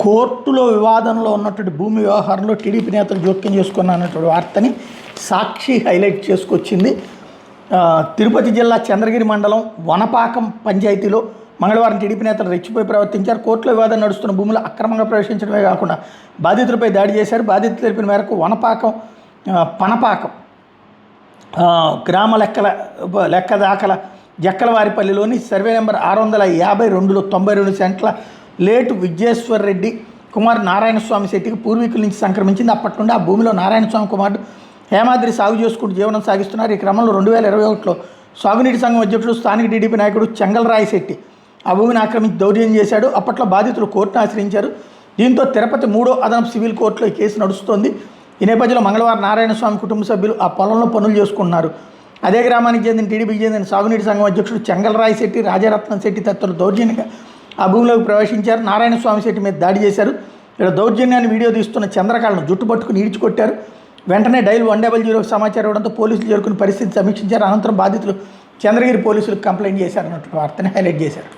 కోర్టులో వివాదంలో ఉన్నటువంటి భూమి వ్యవహారంలో టీడీపీ నేతలు జోక్యం చేసుకున్నటువంటి వార్తని సాక్షి హైలైట్ చేసుకొచ్చింది. తిరుపతి జిల్లా చంద్రగిరి మండలం వనపాకం పంచాయతీలో మంగళవారం టీడీపీ నేతలు రెచ్చిపోయి ప్రవర్తించారు. కోర్టులో వివాదం నడుస్తున్న భూములు అక్రమంగా ప్రవేశించడమే కాకుండా బాధితులపై దాడి చేశారు. బాధితులు తెలిపిన మేరకు వనపాకం పనపాకం గ్రామ లెక్క దాఖల జక్కలవారిపల్లిలోని సర్వే నెంబర్ 652లో 92 సెంట్ల లేటు విజయేశ్వర్ రెడ్డి కుమార్ నారాయణస్వామి శెట్టికి పూర్వీకుల నుంచి సంక్రమించింది. అప్పటి నుండి ఆ భూమిలో నారాయణస్వామి కుమారుడు హేమాద్రి సాగు చేసుకుంటూ జీవనం సాగిస్తున్నారు. ఈ క్రమంలో 2021లో సాగునీటి సంఘం అధ్యక్షుడు స్థానిక టీడీపీ నాయకుడు చెంగల్రాయ్ శెట్టి ఆ భూమిని ఆక్రమించి దౌర్జన్యం చేశాడు. అప్పట్లో బాధితులు కోర్టును ఆశ్రయించారు. దీంతో తిరుపతి 3వ అదనపు సివిల్ కోర్టులో ఈ కేసు నడుస్తోంది. ఈ నేపథ్యంలో మంగళవారం నారాయణస్వామి కుటుంబ సభ్యులు ఆ పొలంలో పనులు చేసుకుంటున్నారు. అదే గ్రామానికి చెందిన టీడీపీకి చెందిన సాగునీటి సంఘం అధ్యక్షుడు చెంగల్రాయ్ శెట్టి, రాజరత్నం శెట్టి తదితరులు దౌర్జన్యంగా ఆ భూమిలోకి ప్రవేశించారు. నారాయణస్వామి శెట్టి మీద దాడి చేశారు. ఇక్కడ దౌర్జన్యాన్ని వీడియో తీస్తున్న చంద్రకళను జుట్టు పట్టుకుని ఈడ్చుకొట్టారు. వెంటనే డైల్ 100కి సమాచారం ఇవ్వడంతో పోలీసులు చేరుకుని పరిస్థితి సమీక్షించారు. అనంతరం బాధితులు చంద్రగిరి పోలీసులకు కంప్లైంట్ చేశారన్నట్టు వార్తని హైలైట్ చేశారు.